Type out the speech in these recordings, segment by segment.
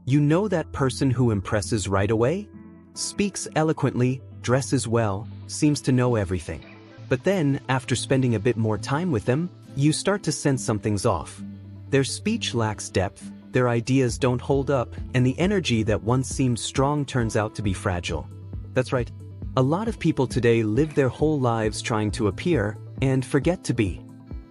You know that person who impresses right away? Speaks eloquently, dresses well, seems to know everything. But then, after spending a bit more time with them, you start to sense something's off. Their speech lacks depth, their ideas don't hold up, and the energy that once seemed strong turns out to be fragile. That's right. A lot of people today live their whole lives trying to appear and forget to be.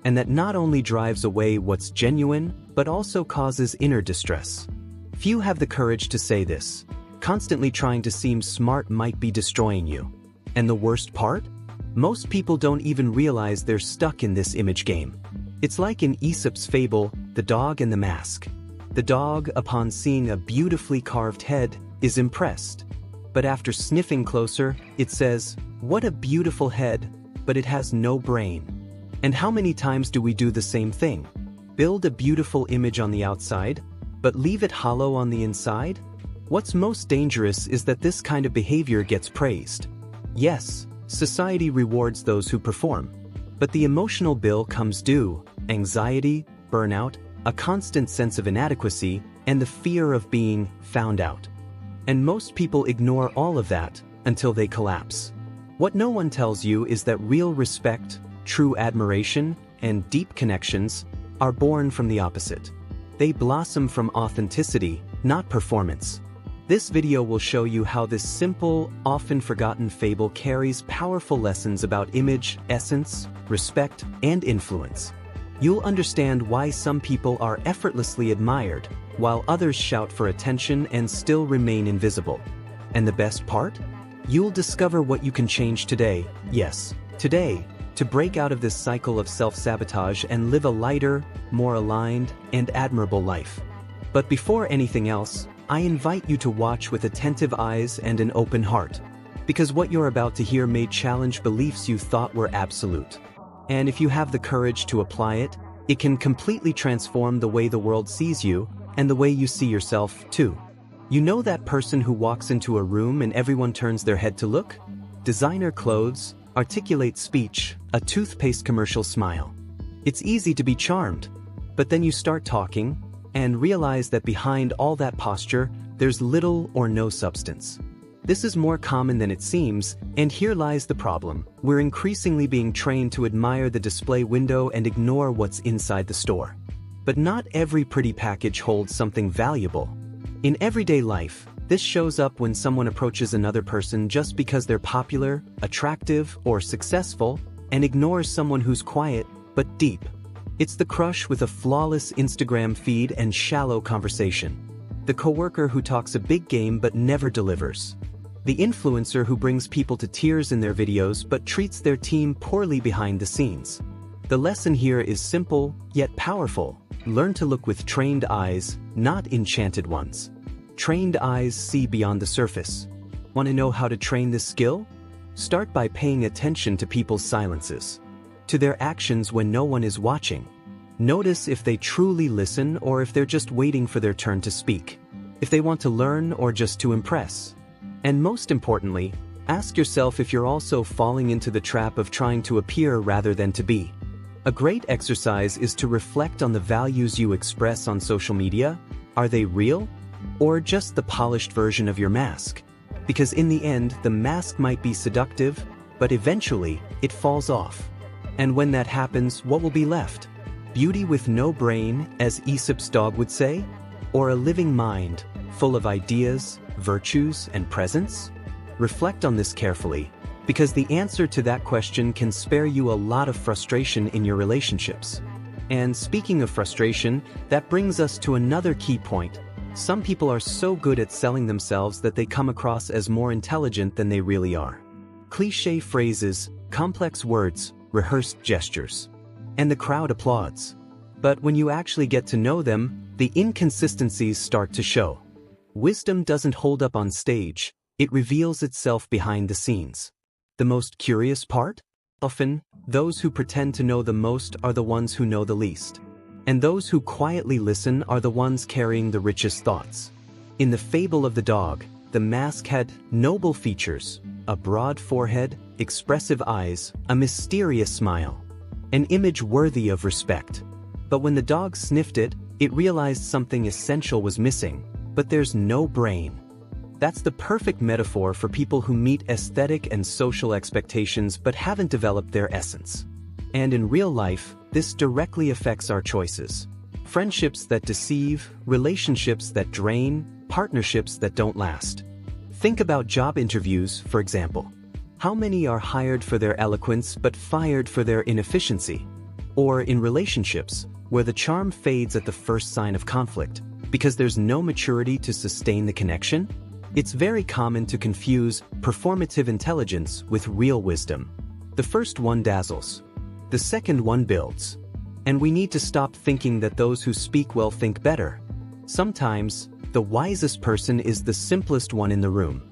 And that not only drives away what's genuine, but also causes inner distress. Few have the courage to say this. Constantly trying to seem smart might be destroying you. And the worst part? Most people don't even realize they're stuck in this image game. It's like in Aesop's fable, The Dog and the Mask. The dog, upon seeing a beautifully carved head, is impressed. But after sniffing closer, it says, "What a beautiful head, but it has no brain." And how many times do we do the same thing? Build a beautiful image on the outside, but leave it hollow on the inside? What's most dangerous is that this kind of behavior gets praised. Yes, society rewards those who perform. But the emotional bill comes due: anxiety, burnout, a constant sense of inadequacy, and the fear of being found out. And most people ignore all of that until they collapse. What no one tells you is that real respect, true admiration, and deep connections are born from the opposite. They blossom from authenticity, not performance. This video will show you how this simple, often forgotten fable carries powerful lessons about image, essence, respect, and influence. You'll understand why some people are effortlessly admired, while others shout for attention and still remain invisible. And the best part? You'll discover what you can change today, yes, today, to break out of this cycle of self-sabotage and live a lighter, more aligned, and admirable life. But before anything else, I invite you to watch with attentive eyes and an open heart, because what you're about to hear may challenge beliefs you thought were absolute. And if you have the courage to apply it, it can completely transform the way the world sees you and the way you see yourself, too. You know that person who walks into a room and everyone turns their head to look? Designer clothes, articulate speech, a toothpaste commercial smile. It's easy to be charmed, but then you start talking and realize that behind all that posture, there's little or no substance. This is more common than it seems, and here lies the problem. We're increasingly being trained to admire the display window and ignore what's inside the store. But not every pretty package holds something valuable. In everyday life, this shows up when someone approaches another person just because they're popular, attractive, or successful, and ignores someone who's quiet but deep. It's the crush with a flawless Instagram feed and shallow conversation. The coworker who talks a big game but never delivers. The influencer who brings people to tears in their videos but treats their team poorly behind the scenes. The lesson here is simple, yet powerful. Learn to look with trained eyes, not enchanted ones. Trained eyes see beyond the surface. Want to know how to train this skill? Start by paying attention to people's silences, to their actions when no one is watching. Notice if they truly listen or if they're just waiting for their turn to speak. If they want to learn or just to impress. And most importantly, ask yourself if you're also falling into the trap of trying to appear rather than to be. A great exercise is to reflect on the values you express on social media. Are they real? Or just the polished version of your mask? Because in the end, the mask might be seductive, but eventually, it falls off. And when that happens, what will be left? Beauty with no brain, as Aesop's dog would say? Or a living mind, full of ideas, virtues, and presence? Reflect on this carefully, because the answer to that question can spare you a lot of frustration in your relationships. And speaking of frustration, that brings us to another key point. Some people are so good at selling themselves that they come across as more intelligent than they really are. Cliché phrases, complex words, rehearsed gestures. And the crowd applauds. But when you actually get to know them, the inconsistencies start to show. Wisdom doesn't hold up on stage, it reveals itself behind the scenes. The most curious part? Often, those who pretend to know the most are the ones who know the least. And those who quietly listen are the ones carrying the richest thoughts. In the fable of the dog, the mask had noble features, a broad forehead, expressive eyes, a mysterious smile. An image worthy of respect. But when the dog sniffed it, it realized something essential was missing. but there's no brain. That's the perfect metaphor for people who meet aesthetic and social expectations but haven't developed their essence. And in real life, this directly affects our choices. Friendships that deceive, relationships that drain, partnerships that don't last. Think about job interviews, for example. How many are hired for their eloquence but fired for their inefficiency? Or in relationships, where the charm fades at the first sign of conflict, because there's no maturity to sustain the connection? It's very common to confuse performative intelligence with real wisdom. The first one dazzles. The second one builds. And we need to stop thinking that those who speak well think better. Sometimes, the wisest person is the simplest one in the room.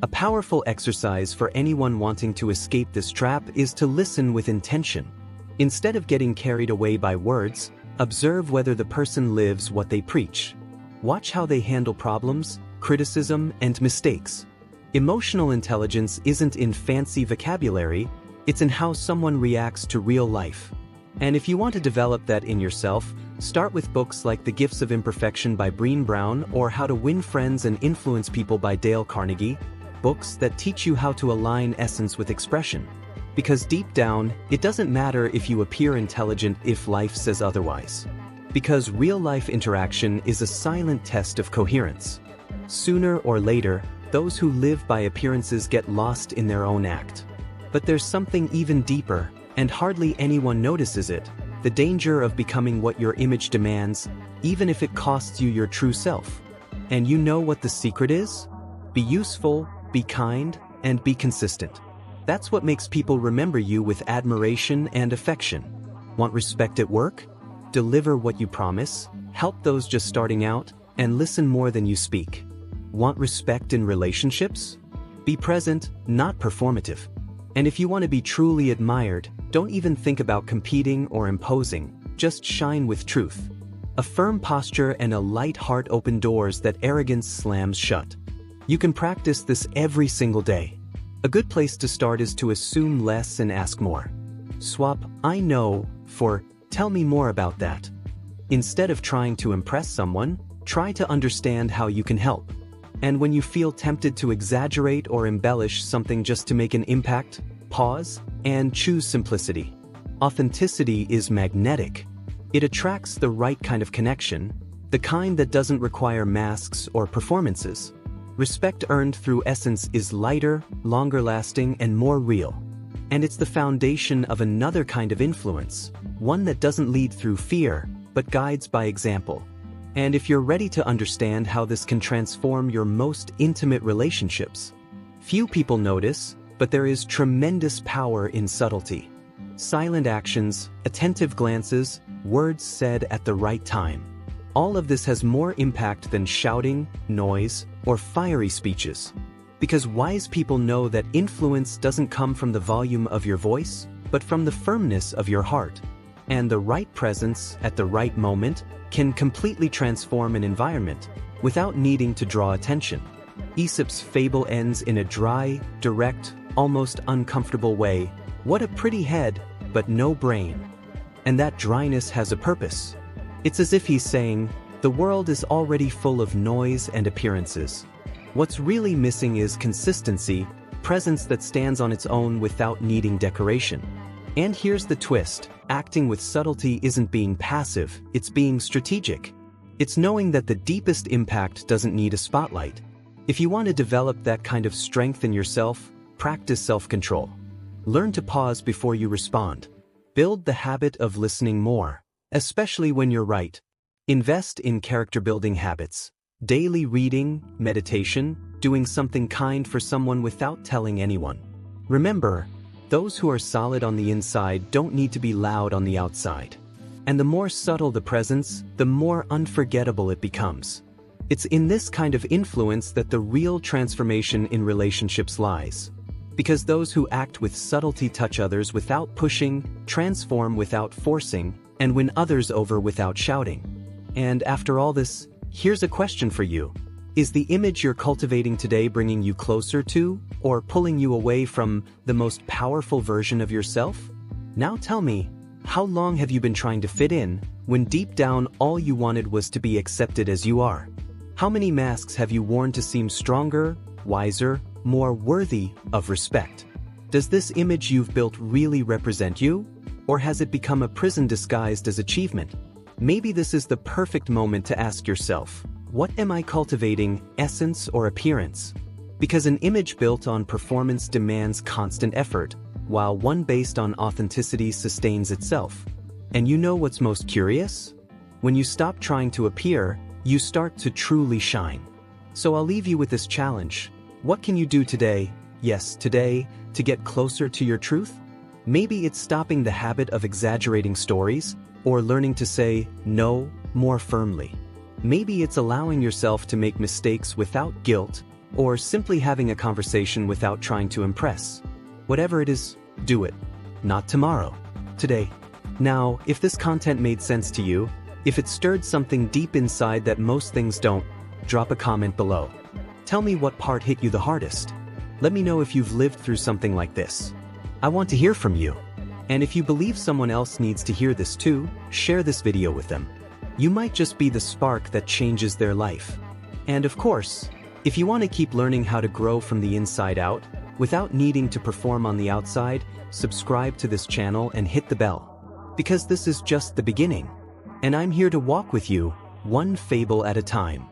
A powerful exercise for anyone wanting to escape this trap is to listen with intention. Instead of getting carried away by words, observe whether the person lives what they preach. Watch how they handle problems, criticism, and mistakes. Emotional intelligence isn't in fancy vocabulary, it's in how someone reacts to real life. And if you want to develop that in yourself, start with books like The Gifts of Imperfection by Brené Brown or How to Win Friends and Influence People by Dale Carnegie, books that teach you how to align essence with expression. Because deep down, it doesn't matter if you appear intelligent if life says otherwise. Because real-life interaction is a silent test of coherence. Sooner or later, those who live by appearances get lost in their own act. But there's something even deeper, and hardly anyone notices it, the danger of becoming what your image demands, even if it costs you your true self. And you know what the secret is? Be useful, be kind, and be consistent. That's what makes people remember you with admiration and affection. Want respect at work? Deliver what you promise, help those just starting out, and listen more than you speak. Want respect in relationships? Be present, not performative. And if you want to be truly admired, don't even think about competing or imposing, just shine with truth. A firm posture and a light heart open doors that arrogance slams shut. You can practice this every single day. A good place to start is to assume less and ask more. Swap "I know" for "tell me more about that." Instead of trying to impress someone, try to understand how you can help. And when you feel tempted to exaggerate or embellish something just to make an impact, pause and choose simplicity. Authenticity is magnetic. It attracts the right kind of connection, the kind that doesn't require masks or performances. Respect earned through essence is lighter, longer lasting, and more real. And it's the foundation of another kind of influence, one that doesn't lead through fear, but guides by example. And if you're ready to understand how this can transform your most intimate relationships, few people notice, but there is tremendous power in subtlety. Silent actions, attentive glances, words said at the right time. All of this has more impact than shouting, noise, or fiery speeches. Because wise people know that influence doesn't come from the volume of your voice, but from the firmness of your heart. And the right presence at the right moment can completely transform an environment without needing to draw attention. Aesop's fable ends in a dry, direct, almost uncomfortable way. What a pretty head, but no brain. And that dryness has a purpose. It's as if he's saying, the world is already full of noise and appearances. What's really missing is consistency, presence that stands on its own without needing decoration. And here's the twist, acting with subtlety isn't being passive, it's being strategic. It's knowing that the deepest impact doesn't need a spotlight. If you want to develop that kind of strength in yourself, practice self-control. Learn to pause before you respond. Build the habit of listening more, especially when you're right. Invest in character-building habits. Daily reading, meditation, doing something kind for someone without telling anyone. Remember, those who are solid on the inside don't need to be loud on the outside. And the more subtle the presence, the more unforgettable it becomes. It's in this kind of influence that the real transformation in relationships lies. Because those who act with subtlety touch others without pushing, transform without forcing, and win others over without shouting. And after all this, here's a question for you. Is the image you're cultivating today bringing you closer to, or pulling you away from, the most powerful version of yourself? Now tell me, how long have you been trying to fit in, when deep down all you wanted was to be accepted as you are? How many masks have you worn to seem stronger, wiser, more worthy of respect? Does this image you've built really represent you? Or has it become a prison disguised as achievement? Maybe this is the perfect moment to ask yourself, what am I cultivating, essence or appearance? Because an image built on performance demands constant effort, while one based on authenticity sustains itself. And you know what's most curious? When you stop trying to appear, you start to truly shine. So I'll leave you with this challenge. What can you do today, yes, today, to get closer to your truth? Maybe it's stopping the habit of exaggerating stories, or learning to say no more firmly. Maybe it's allowing yourself to make mistakes without guilt, or simply having a conversation without trying to impress. Whatever it is, do it. Not tomorrow, today. Now, if this content made sense to you, if it stirred something deep inside that most things don't, drop a comment below. Tell me what part hit you the hardest. Let me know if you've lived through something like this. I want to hear from you. And if you believe someone else needs to hear this too, share this video with them. You might just be the spark that changes their life. And of course, if you want to keep learning how to grow from the inside out, without needing to perform on the outside, subscribe to this channel and hit the bell. Because this is just the beginning. And I'm here to walk with you, one fable at a time.